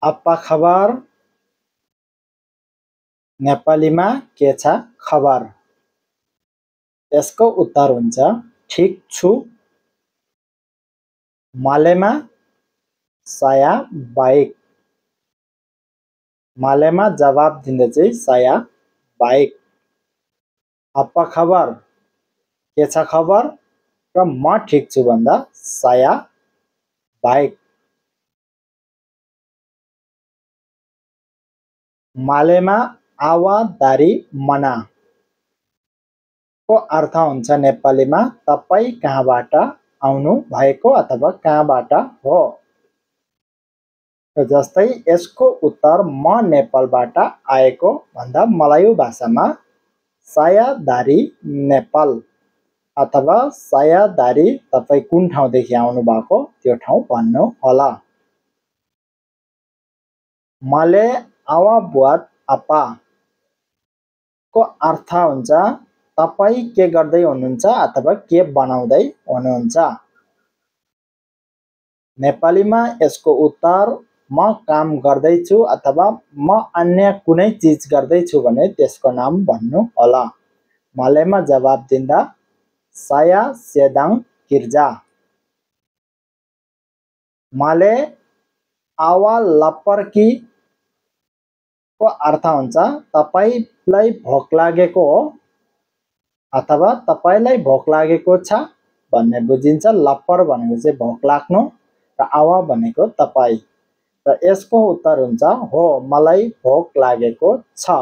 अप्पा खबर नेपालीमा के छ खबर। यसको उत्तर हुन्छ ठीक छु। मालेमा साया बाइक। मालेमा जवाब दिँदा चाहिँ साया बाइक। अप्पा खबर के छ खबर र म ठीक छु भन्दा साया बाइक। मालेमा आवा दारी मना को अर्थ हुन्छ नेपालीमा तपाई कहाँबाट आउनु भएको अथवा कहाँबाट हो। जस्तै यसको उत्तर म नेपालबाट आएको भन्दा मलायु भाषामा सायादारी नेपाल अथवा सायादारी तपाई कुन ठाउँदेखि आउनु भएको त्यो ठाउँ भन्नु होला। माले आवा बुat apa को अर्थ हुन्छ तपाई के गर्दै हुनुहुन्छ अथवा के बनाउँदै हुनुहुन्छ। नेपालीमा यसको उत्तर म काम गर्दैछु अथवा म अन्य कुनै चीज गर्दैछु भने त्यसको नाम भन्नु होला। मालेमा जवाब दिँदा saya sedang kerja। माले आवा lapar कि को अर्थ हुन्छ तपाईलाई भोक लागेको हो अथवा तपाईलाई भोक लागेको छ भन्ने बुझिन्छ। लप्पर भनेको चाहिँ भोक लाग्नु र आवा भनेको तपाई र यसको उत्तर हुन्छ हो मलाई भोक लागेको छ।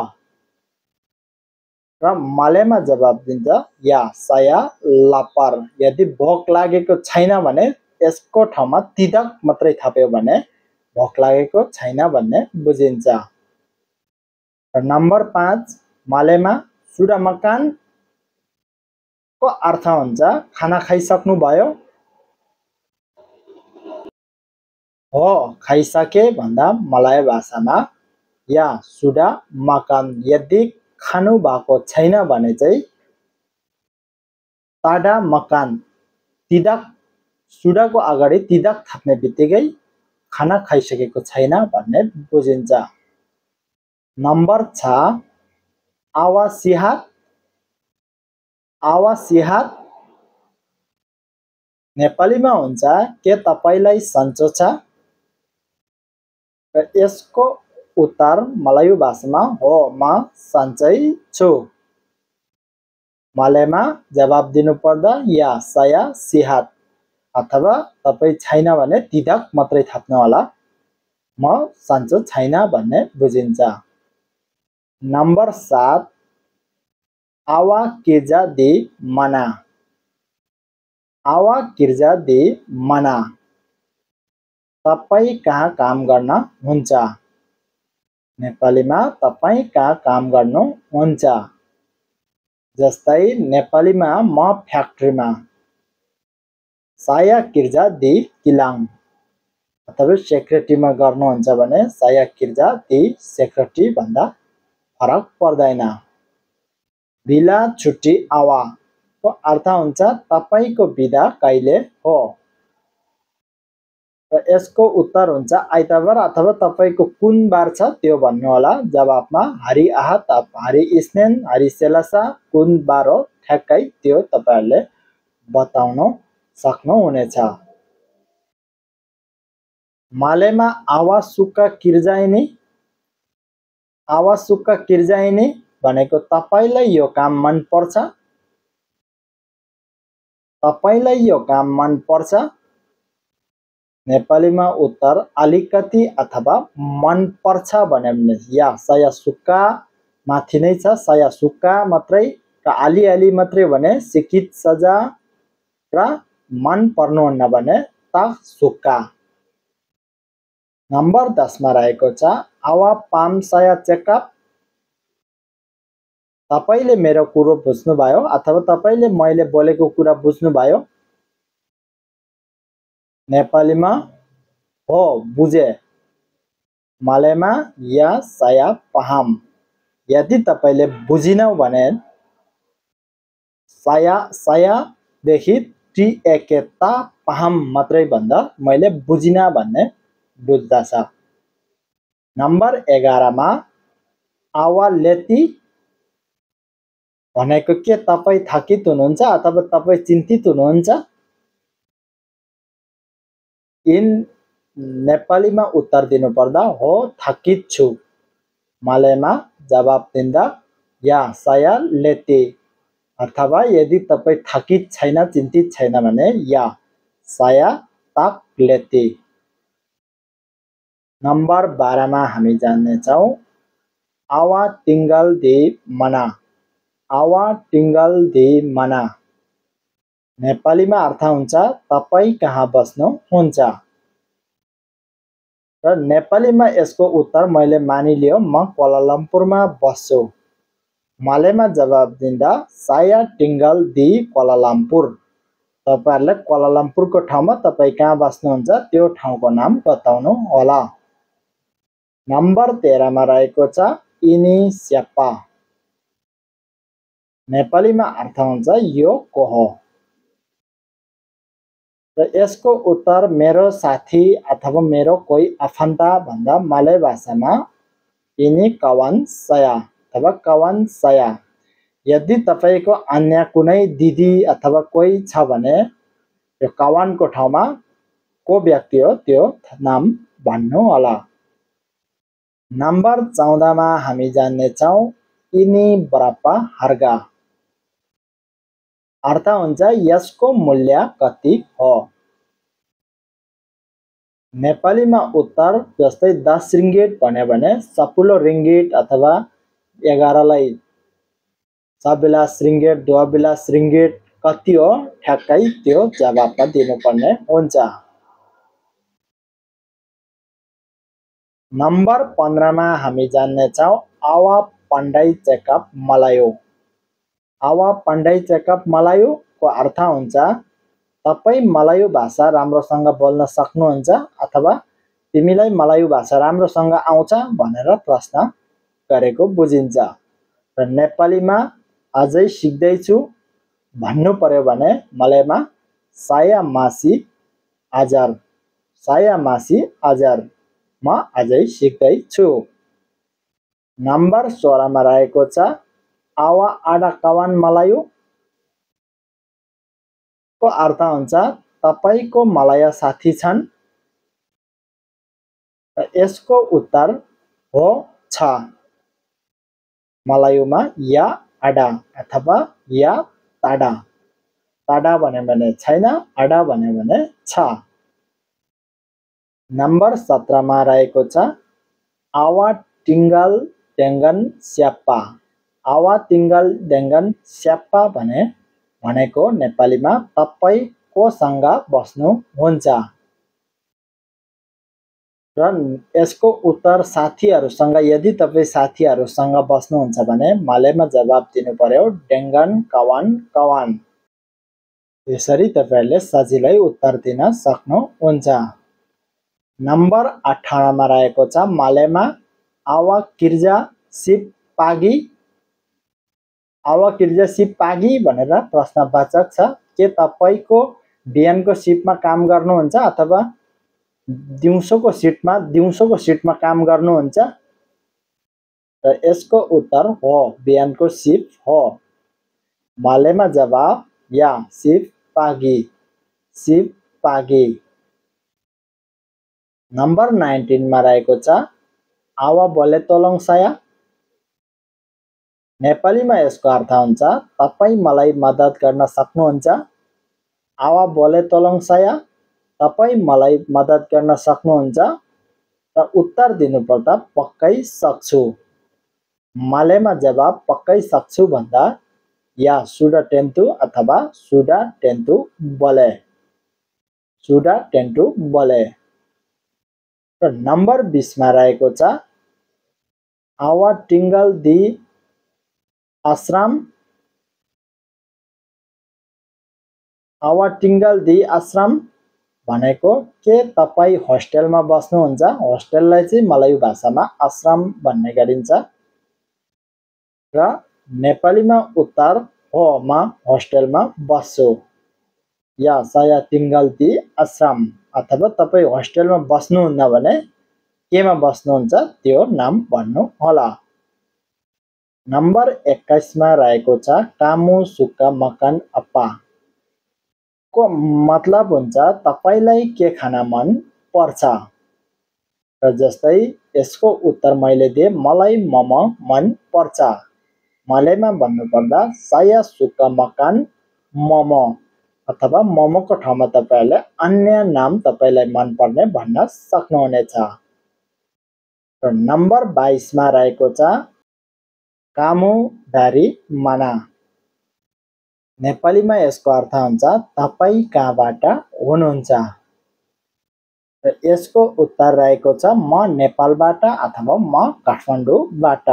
र मालेमा जवाब दिन्छ या saya lapar। यदि भोक लागेको छैन भने यसको ठाउँमा तिदक मात्रै थप्यो भने भोक लागेको छैन भन्ने बुझिन्छ। र नम्बर 5 मालेमा सुdah makan को अर्थ हुन्छ खाना खाइसक्नु भयो हो खाइसके भन्दा मलाय भाषामा या सुdah makan। यदि खानु भएको छैन भने चाहिँ tada makan। तिदक सुडाको अगाडि तिदक थप्ने बित्तिकै खाना खाइसकेको छैन भन्ने बुझिन्छ। नम्बर 6 आवा सिहात। आवा सिहात नेपालीमा हुन्छ के तपाईलाई सन्चो छ र यसको उत्तर मलायु भाषामा हो म सन्चै छु। मालेमा जवाब दिनु पर्दा या saya सिहात अथवा तपाई छैन भने तिदक मात्रै थप्नु होला म सन्चो छैन भन्ने बुझिन्छ। नम्बर 7 आवा kerja di mana। आवा kerja di mana तपाई कहाँ काम गर्न हुन्छ। नेपालीमा तपाई कहाँ काम गर्नु हुन्छ। जस्तै नेपालीमा म फ्याक्ट्रीमा saya kerja di kilang अथवा सेक्रेटरीमा गर्नुहुन्छ भने saya kerja di सेक्रेटरी भन्दा फरक पर्दैन। बिला छुट्टी आवा को अर्थ हुन्छ तपाईको बिदा कहिले हो र यसको उत्तर हुन्छ आइतबार अथवा तपाईको कुन बार छ त्यो भन्नु होला। जवाबमा hari ahad hari isnin hari selasa कुन बार हो ठ्याक्कै त्यो तपाईहरुले बताउन सक्नुहुनेछ। मालेमा आवा सुक्का किर्जाइनी। आवा सुक्का किर्जाइनी भनेको तपाईलाई यो काम मन पर्छ। तपाईलाई यो काम मन पर्छ। नेपालीमा उत्तर अलिकति अथवा मन पर्छ भने या saya suka माथि नै छ saya suka मात्रै र अलि मात्रै भने सिकित सजा र मन पर्नुहुन्न भने tak suka। नम्बर 10 मा रहेको छ आवा pam saya cekap। तपाईले मेरो कुरा बुझ्नु भयो अथवा तपाईले मैले बोलेको कुरा बुझ्नु भयो। नेपालीमा हो बुझे। मालेमा या saya paham। यदि तपाईले बुझिनौ भने saya देखि tak ta paham मात्रै भन्दा मैले बुझिन भन्ने बुझ्दछ। नम्बर 11 मा आवा लेती भनेको के तपाई थकित हुनुहुन्छ अथवा तपाई चिन्तित हुनुहुन्छ? इन नेपालीमा उत्तर दिनुपर्दा हो थकित छु। मलयमा जवाब दिँदा या saya letih अथवा यदि तपाई थकित छैन चिन्तित छैन भने या saya tak letih। नम्बर 12 मा हामी जान्ने छौं आवा tinggal di mana। आवा tinggal di mana नेपालीमा अर्थ हुन्छ तपाई कहाँ बस्नुहुन्छ। र नेपालीमा यसको उत्तर मैले मानिलियो म क्वालालम्पुरमा बस्छु। मलयमा जवाब दिँदा saya tinggal di Kuala Lumpur। तपाईहरुले क्वालालम्पुरको ठाउँमा तपाई कहाँ बस्नुहुन्छ त्यो ठाउँको नाम बताउनु होला। नम्बर 13 मा रहेको छ ini siapa। नेपालीमा अर्थ हुन्छ यो को हो। र यसको उत्तर मेरो साथी अथवा मेरो कोही आफन्त भन्दा मलय भाषामा ini kawan saya अथवा kawan saya। यदि तपाईको अन्य कुनै दिदी अथवा कोही छ भने यो kawan को ठाउँमा को व्यक्ति हो त्यो नाम भन्नु होला। नम्बर 14 मा हामी जान्ने छौं ini berapa harga। अर्थ हुन्छ यसको मूल्य कति हो। नेपालीमा उत्तर जस्तै 10 रिङ्गिट भन्यो भने 10 रिङ्गिट अथवा 11 लाई 27 रिङ्गिट 22 रिङ्गिट कति हो ठ्याक्कै त्यो जवाफमा दिनुपर्ने हुन्छ। नम्बर 15 मा हामी जान्ने छौं आवा pandai cakap Melayu। आवा pandai cakap Melayu को अर्थ हुन्छ तपाई मलायु भाषा राम्रोसँग बोल्न सक्नुहुन्छ अथवा तिमीलाई मलायु भाषा राम्रोसँग आउँछ भनेर प्रश्न गरेको बुझिन्छ। र नेपालीमा अझै सिक्दै छु भन्नु पर्यो भने मलयमा saya masih ajar। saya masih ajar म अझै सिक्दै छु। नम्बर 16 मा रहेको छ आवा ada kawan Melayu को अर्थ हुन्छ तपाईको मलाय साथी छन्। यसको उत्तर हो छ। मलायुमा या ada अथवा या tada। tada भन्यो भने छैन ada भन्यो भने छ। नम्बर 17 मा रहेको छ आवा tinggal dengan siapa। आवा tinggal dengan siapa भनेको नेपालीमा तपाई कोसँग बस्नुहुन्छ। र यसको उत्तर साथीहरुसँग यदि तपाई साथीहरुसँग बस्नुहुन्छ भने मलयमा जवाब दिनु पर्यो dengan kawan-kawan। यसरी तपाईहरुले सजिलै उत्तर दिन सक्नुहुन्छ। नम्बर 18 मा रहेको छ मलयमा आवा kerja shift pagi। आवा kerja shift pagi भनेर प्रश्नवाचक छ के तपाईको बिहानको शिफ्टमा काम गर्नुहुन्छ अथवा दिउँसोको शिफ्टमा काम गर्नुहुन्छ। र यसको उत्तर हो बिहानको शिफ्ट हो। मलयमा जवाब या shift pagi। नम्बर 19 मा रहेको छ आवा boleh tolong saya। नेपालीमा यसको अर्थ हुन्छ तपाई मलाई मद्दत गर्न सक्नुहुन्छ। आवा boleh tolong saya तपाई मलाई मद्दत गर्न सक्नुहुन्छ। र उत्तर दिनुपर्दा पक्कै सक्छु। मलयमा जवाब पक्कै सक्छु भन्दा या sudah tentu अथवा sudah tentu boleh। sudah tentu boleh। र नम्बर 20 मा रहेको छ आवा tinggal di आश्रम। आवा tinggal di आश्रम भनेको के तपाई होस्टेलमा बस्नुहुन्छ। होस्टेललाई चाहिँ मलायु भाषामा आश्रम भन्ने गरिन्छ। र नेपालीमा उत्तर हो म होस्टेलमा बस्छु या saya tinggal di आश्रम। अथवा तपाई होस्टेलमा बस्नुहुन्न भने केमा बस्नुहुन्छ त्यो नाम भन्नु होला। नम्बर 21 मा रहेको छ कामु सुक्का मकान अप्पा को मतलब हुन्छ तपाईलाई के खान मन पर्छ। र जस्तै यसको उत्तर मैले दिए मलाई मोमो मन पर्छ। मलेमा भन्नुपर्दा saya suka makan मोमो अथवा मोमोको ठाउँमा तपाईहरुले अन्य नाम तपाईलाई मन पर्ने भन्न सक्नुहुनेछ। र नम्बर 22 मा रहेको छ कामु dari mana। नेपालीमा यसको अर्थ हुन्छ तपाई कहाँबाट हुनुहुन्छ। र यसको उत्तर रहेको छ म नेपालबाट अथवा म काठमाडौँबाट।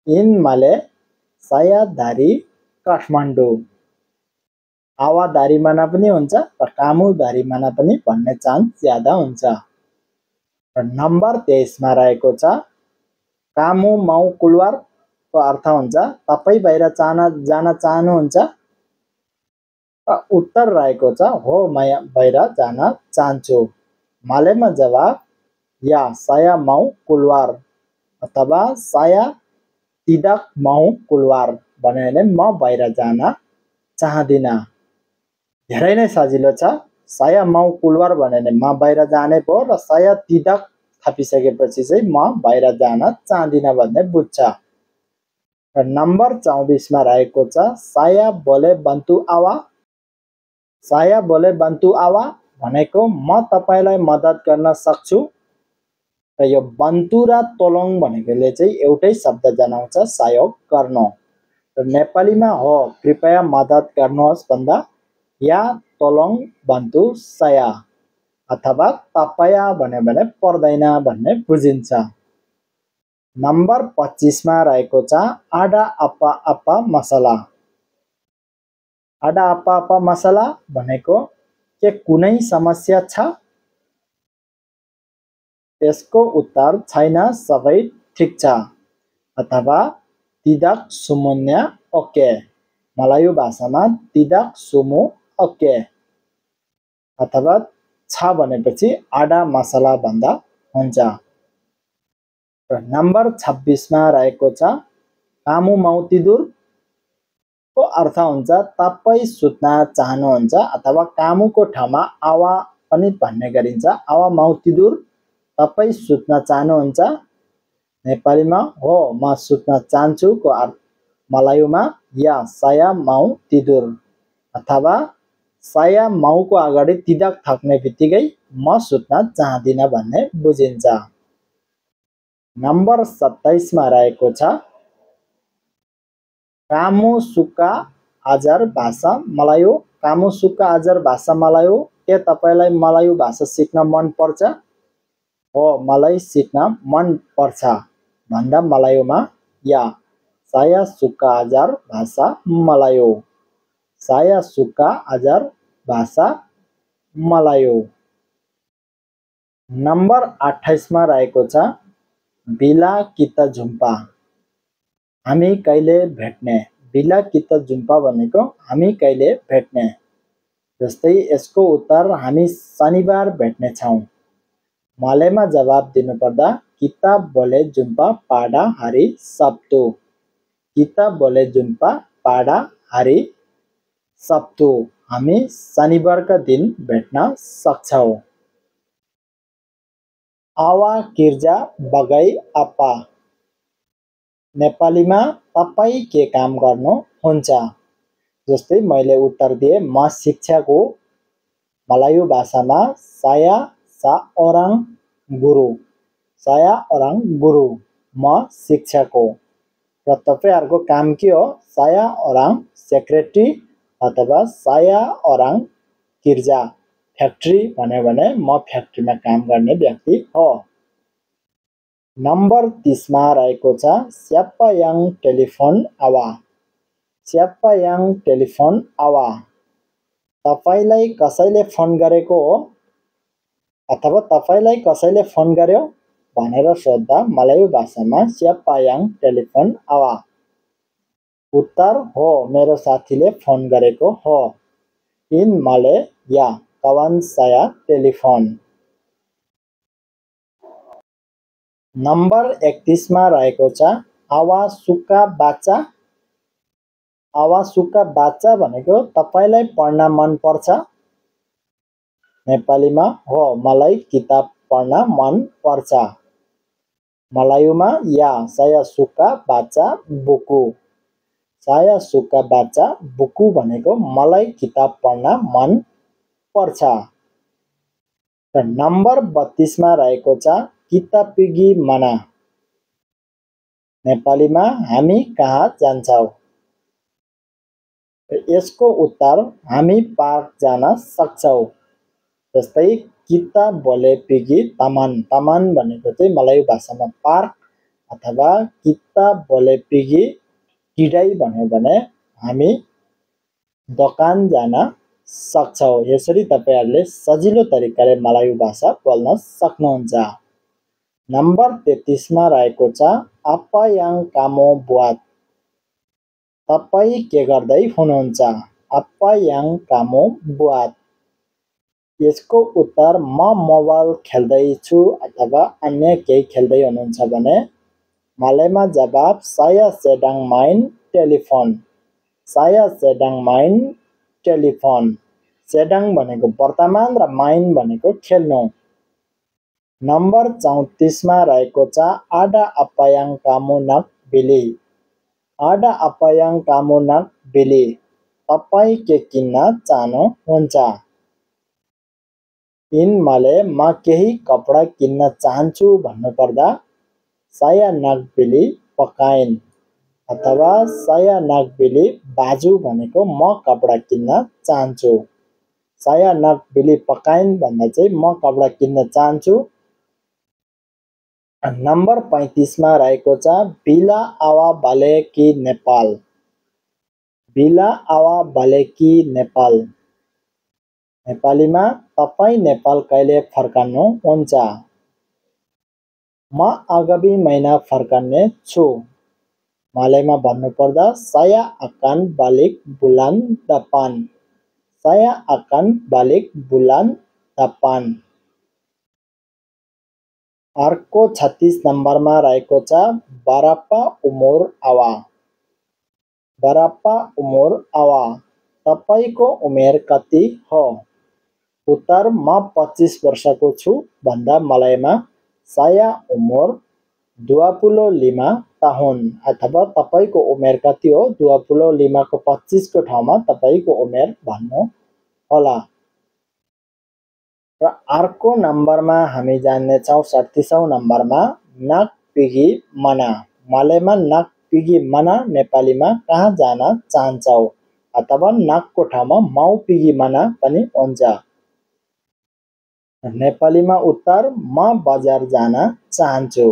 इन मले saya dari काठमाडौँ। आवा dari mana पनि हुन्छ र कामु dari mana पनि भन्ने चान्स ज्यादा हुन्छ। र नम्बर 23 मा रहेको छ कामु mau keluar को अर्थ हुन्छ तपाई बाहिर जान चाहनुहुन्छ। र उत्तर रहेको छ हो म बाहिर जान चाहन्छु। मलेमा जवाब या saya mau keluar अथवा saya tidak mau keluar भन्यो भने म बाहिर जान चाहदिन। धेरै नै सजिलो छ। saya mau keluar भन्यो भने म बाहिर जाने भयो र saya tidak थपिसकेपछि चाहिँ म बाहिर जान चाहदिन भन्ने बुझ्छ। र नम्बर 24 मा रहेको छ saya boleh bantu awa। saya boleh bantu awa भनेको म तपाईलाई मद्दत गर्न सक्छु। र यो बन्तु र तोलङ भनेकोले चाहिँ एउटै शब्द जनाउँछ सहयोग गर्नु। र नेपालीमा हो कृपया मद्दत गर्नुहोस् भन्दा या तोलङ बन्तु saya अथवा तपाईया भन्यो भने पर्दैन भन्ने बुझिन्छ। नम्बर 25 मा रहेको छ ada apa-apa masalah। ada apa-apa masalah भनेको के कुनै समस्या छ। यसको उत्तर छैन सबै ठीक छ अथवा tidak semuanya oke। मलायु भाषामा tidak semua oke अथवा छ भनेपछि ada masalah भन्दा हुन्छ। र नम्बर 26 मा रहेको छ kamu mau tidur को अर्थ हुन्छ तपाई सुत्न चाहनुहुन्छ अथवा कामुको ठाउँमा आवा पनि भन्ने गरिन्छ। आवा mau tidur तपाई सुत्न चाहनुहुन्छ। नेपालीमा हो म सुत्न चाहन्छु को अर्थ मलायुमा या saya mau tidur अथवा saya mau को अगाडि tidak थप्ने बित्तिकै म सुत्न चाहदिन भन्ने बुझिन्छ। नम्बर 27 मा रहेको छ कामु सुक्का ajar भाषा मलायु। कामु सुक्का ajar भाषा मलायु के तपाईलाई मलायु भाषा सिक्न मन पर्छ। हो मलाई सिक्न मन पर्छ भन्दा मलायुमा या saya suka ajar भाषा मलायु। saya suka ajar भाषा मलायु। नम्बर 28 मा रहेको छ bila kita jumpa हामी कहिले भेट्ने। bila kita jumpa भनेको हामी कहिले भेट्ने। जस्तै यसको उत्तर हामी शनिबार भेट्ने छौं। मलेमा जवाब दिनुपर्दा kita boleh jumpa pada hari Sabtu। kita boleh jumpa pada hari Sabtu हामी शनिबारका दिन भेट्न सक्छौं। आवा किर्जा बगाई apa नेपालीमा तपाई के काम गर्नुहुन्छ। जस्तै मैले उत्तर दिए म शिक्षक हो। मलायु भाषामा saya seorang guru। saya orang guru म शिक्षक हो। र तपाईहरुको काम के हो saya orang secretary अथवा saya orang किर्जा फ्याक्ट्री भन्यो भने म फ्याक्ट्रीमा काम गर्ने व्यक्ति हो। नम्बर 30 मा रहेको छ siapa yang telepon awa। siapa yang telepon awa तपाईलाई कसैले फोन गरेको हो अथवा तपाईलाई कसैले फोन गर्यो भनेर सोध्दा मलायु भाषामा siapa yang telepon awa। उत्तर हो मेरो साथीले फोन गरेको हो। इन मले या kawan saya telepon। नम्बर 31 मा रहेको छ आवासुका बाचा। आवासुका बाचा भनेको तपाईलाई पढ्न मन पर्छ? नेपालीमा हो, मलाई किताब पढ्न मन पर्छ। मलायुमा या saya suka baca buku। saya suka baca buku भनेको मलाई किताब पढ्न मन पर्छ। र नम्बर 32 मा रहेको छ kita pergi mana। नेपालीमा हामी कहाँ जान्छौँ? यसको उत्तर हामी पार्क जान सक्छौँ। जस्तै kita boleh pergi taman। taman भनेको चाहिँ मलायु भाषामा पार्क अथवा kita boleh pergi kedai भन्यो भने हामी दोकान जान सक्छौँ। यसरी तपाईहरुले सजिलो तरिकाले मलायु भाषा बोल्न सक्नुहुन्छ। नम्बर 33 मा रहेको छ apa yang kamu buat। तपाई के गर्दै हुनुहुन्छ? apa yang kamu buat। यसको उत्तर म मोबाइल खेल्दै छु अथवा अन्य केही खेल्दै हुनुहुन्छ भने मलाईमा जवाब saya sedang main telepon। saya sedang main telepon। sedang भनेको वर्तमान र main भनेको खेल्नु। नम्बर 34 मा रहेको छ ada apa yang kamu nak beli। ada apa yang kamu nak beli। तपाई के किन्न चाहनुहुन्छ? यिनमाले म केही कपडा किन्न चाहन्छु भन्नुपर्दा saya nak beli pakaian अथवा saya nak beli baju भनेको म कपडा किन्न चाहन्छु। saya nak beli pakaian भन्दा चाहिँ म कपडा किन्न चाहन्छु। नम्बर 35 मा रहेको छ bila awak balik ke Nepal. bila awak balik ke Nepal. नेपालीमा तपाई नेपाल कहिले फर्कनुहुन्छ? म आगामी महिना फर्कने छु। मलाईमा भन्नुपर्दा saya akan balik bulan depan। saya akan balik bulan depan। अर्को 36 नम्बरमा रहेको छ berapa umur awak। berapa umur awak। तपाईको उमेर कति हो? उत्तर म 25 वर्षको छु भन्दा मलाईमा saya umur 25 tahun अथवा तपाईको उमेर कति हो 25 को 25 को ठाउँमा तपाईको उमेर भन्नु होला। र अर्को नम्बरमा हामी जान्ने छौं 37औं नम्बरमा nak pergi mana। मलाईमा nak pergi mana नेपालीमा कहाँ जान चाहन्छौ अथवा nak को ठाउँमा mau pergi mana पनि हुन्छ। नेपालीमा उत्तर म बजार जान चाहन्छु।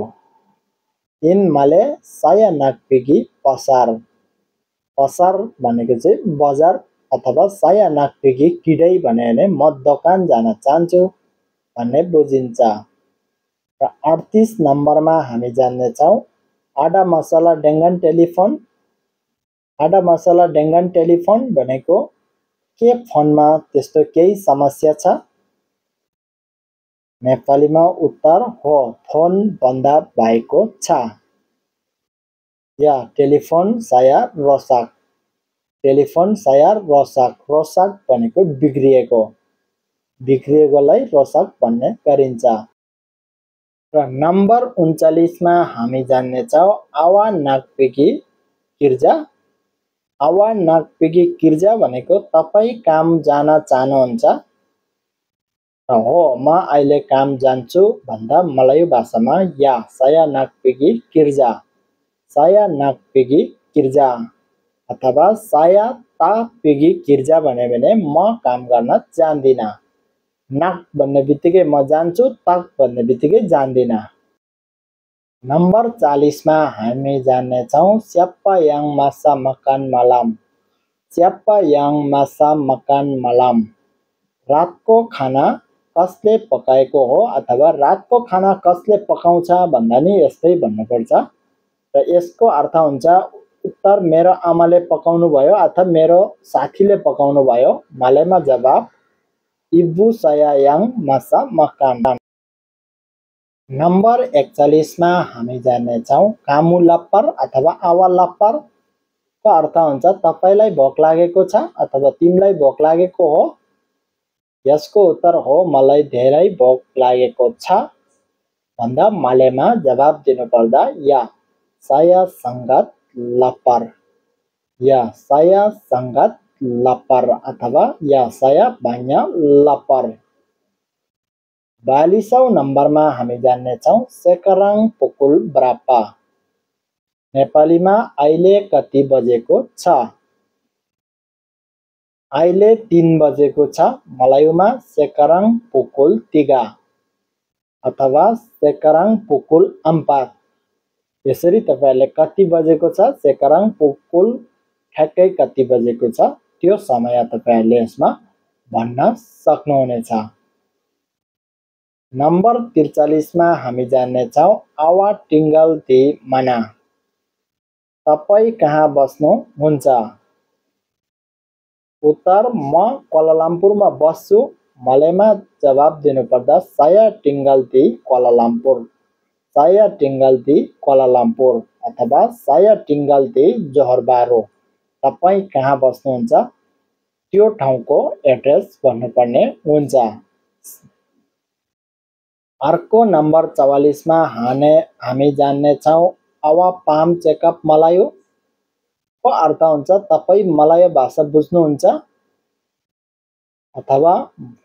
यिनमाले saya nak pergi pasar। pasar भनेको चाहिँ बजार अथवा saya nak pergi kedai भन्यो भने म दोकान जान चाहन्छु भन्ने बुझिन्छ। र 38 नम्बरमा हामी जान्ने छौं ada masalah dengan telepon। ada masalah dengan telepon भनेको के फोनमा त्यस्तो केही समस्या छ? नेपालीमा उत्तर हो, फोन बन्द भएको छ। या telephone saya rusak। Telephone saya rusak। rusak भनेको बिग्रिएको। बिग्रिएकोलाई rusak भन्ने गरिन्छ। र नम्बर 39 मा हामी जान्ने छौं awak nak pergi kerja। awak nak pergi kerja भनेको तपाई काम जान चाहनुहुन्छ? हो, म अहिले काम जान्छु भन्दा मलायु भाषामा या saya nak pergi kerja। saya nak pergi kerja अथवा saya tak pergi kerja भन्यो भने म काम गर्न जान्दिन। nak भन्ने बित्तिकै म जान्छु, tak भन्ने बित्तिकै जान्दिन। नम्बर 40 मा हामी जान्ने छौं siapa yang masak makan malam। siapa yang masak makan malam। रातको खाना कसले पकाएको हो अथवा रातको खाना कसले पकाउँछ भन्दा नि यस्तै भन्नुपर्छ। र यसको अर्थ हुन्छ उत्तर मेरो आमाले पकाउनु भयो अथवा मेरो साथीले पकाउनु भयो। मलाईमा जवाब ibu saya yang masak makan। Number 41 मा हामी जान्नेछौँ कामु लप्पर अथवा आवा लप्पर को अर्थ हुन्छ तपाईलाई भोक लागेको छ अथवा तिमीलाई भोक लागेको हो। यसको उत्तर हो मलाई धेरै भोक लागेको छ भन्दा मालेमा जवाब दिनुपर्दा या saya sangat lapar या saya sangat lapar अथवा या saya banyak lapar। 42औं नम्बरमा हामी जान्नेछौँ sekarang pukul berapa। नेपालीमा अहिले कति बजेको छ। अहिले 3 बजेको छ मलायुमा sekarang pukul 3 अथवा sekarang pukul 4। यसरी तपाईहरुले कति बजेको छ sekarang pukul ठ्याक्कै कति बजेको छ त्यो समय तपाईहरुले यसमा भन्न सक्नुहुनेछ। नम्बर 43 मा हामी जान्नेछौँ awak tinggal di mana। तपाई कहाँ बस्नुहुन्छ। उत्तर म क्वालालम्पुरमा बस्छु मलेमा जवाब दिनुपर्दा saya tinggal di Kuala Lumpur saya tinggal di Kuala Lumpur अथवा saya tinggal di Johor Bahru। तपाई कहाँ बस्नुहुन्छ त्यो ठाउँको एड्रेस भन्नुपर्ने हुन्छ। अर्को नम्बर 44 मा हामी जान्नेछौँ awak paham cakap Melayu को अर्थ हुन्छ तपाई मलाय भाषा बुझ्नुहुन्छ अथवा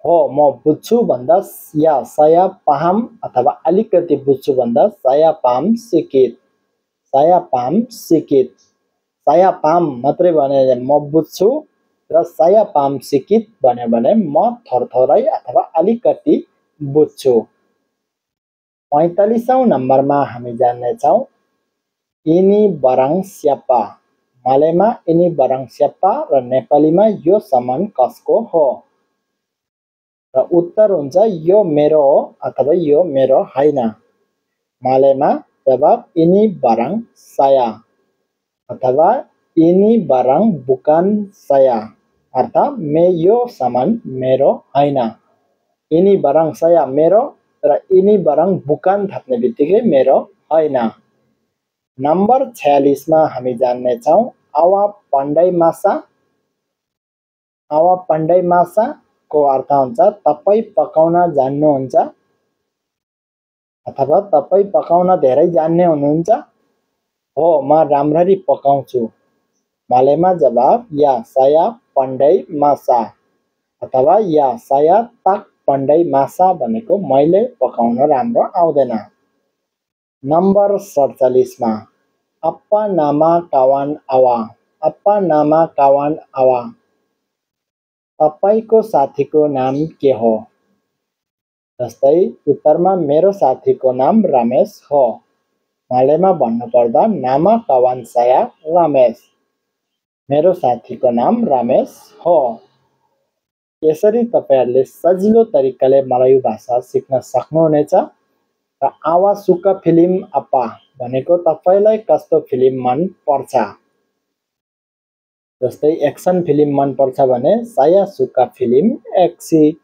हो म बुझ्छु भन्दा या saya paham अथवा अलिकति बुझ्छु भन्दा saya paham sedikit saya paham sedikit। saya paham मात्रै भने म बुझ्छु र saya paham sedikit भन्यो भने म थोरै अथवा अलिकति बुझ्छु। 45औं नम्बरमा हामी जान्नेछौँ ini barang siapa। मालेमा ini barang siapa र नेपालीमा यो सामान कसको हो र उत्तर हुन्छ यो मेरो हो अथवा यो मेरो हैन। मालेमा जवाब ini barang saya अथवा ini barang bukan saya अर्थात यो सामान मेरो हैन। ini barang saya मेरो र ini barang bukan थप्ने बित्तिकै मेरो हैन। नम्बर 46 मा हामी जान्नेछौँ awak pandai masak। awak pandai masak को अर्थ हुन्छ तपाई पकाउन जान्नुहुन्छ अथवा तपाई पकाउन धेरै जान्ने हुनुहुन्छ। हो म राम्ररी पकाउँछु मालेमा जवाब या saya pandai masak अथवा या saya tak pandai masak भनेको मैले पकाउन राम्रो आउँदैन। नम्बर 47 मा apa nama kawan awak। apa nama kawan awak तपाईको साथीको नाम के हो। जस्तै उत्तरमा मेरो साथीको नाम रमेश हो मालेमा भन्नुपर्दा nama kawan saya रमेश मेरो साथीको नाम रमेश हो। यसरी तपाईहरुले सजिलो तरिकाले मलायु भाषा सिक्न सक्नुहुनेछ र awak suka film apa भनेको तपाईलाई कस्तो फिल्म मन पर्छ। जस्तै एक्सन फिल्म मन पर्छ भने saya suka film aksi।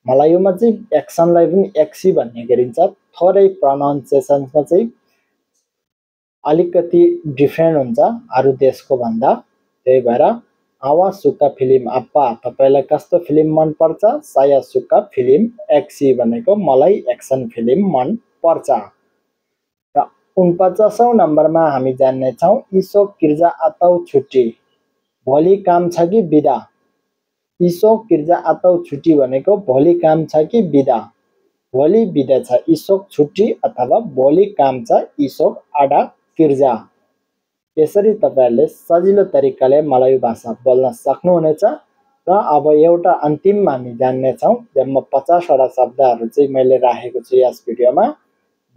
मलायुमा चाहिँ एक्सनलाई पनि एक्सी भन्ने गरिन्छ थोरै प्रोनाउन्सिएसनमा चाहिँ अलिकति डिफरेन्ट हुन्छ अरु देशको भन्दा त्यही भएर awak suka film apa तपाईलाई कस्तो फिल्म मन पर्छ saya suka film aksi भनेको मलाई एक्सन फिल्म मन पर्छ। र 49औं नम्बरमा हामी जान्नेछौँ esok kerja atau छुट्टी। भोलि काम छ कि बिदा। esok kerja atau छुट्टी भनेको भोलि काम छ कि बिदा। भोलि बिदा छ esok छुट्टी अथवा भोलि काम छ esok ada kerja। यसरी तपाईहरुले सजिलो तरिकाले मलायु भाषा बोल्न सक्नुहुनेछ र अब एउटा अन्तिममा हामी जान्नेछौँ जम्मा 50 वटा शब्दहरु चाहिँ मैले राखेको छु यस भिडियोमा।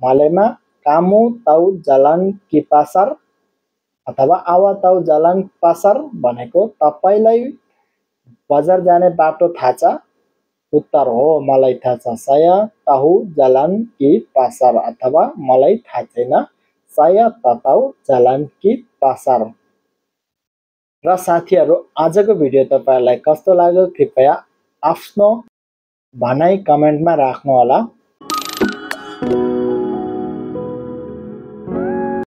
मालेमा kamu tahu jalan ki pasar अथवा awak tahu jalan pasar भनेको तपाईलाई बजार जाने बाटो थाहा छ। उत्तर हो मलाई थाहा छ saya tahu jalan ki pasar अथवा मलाई थाहा छैन saya tak tahu jalan ki pasar। र साथीहरु आजको भिडियो तपाईहरुलाई कस्तो लाग्यो कृपया आफ्नो भनाइ कमेन्टमा राख्नु होला।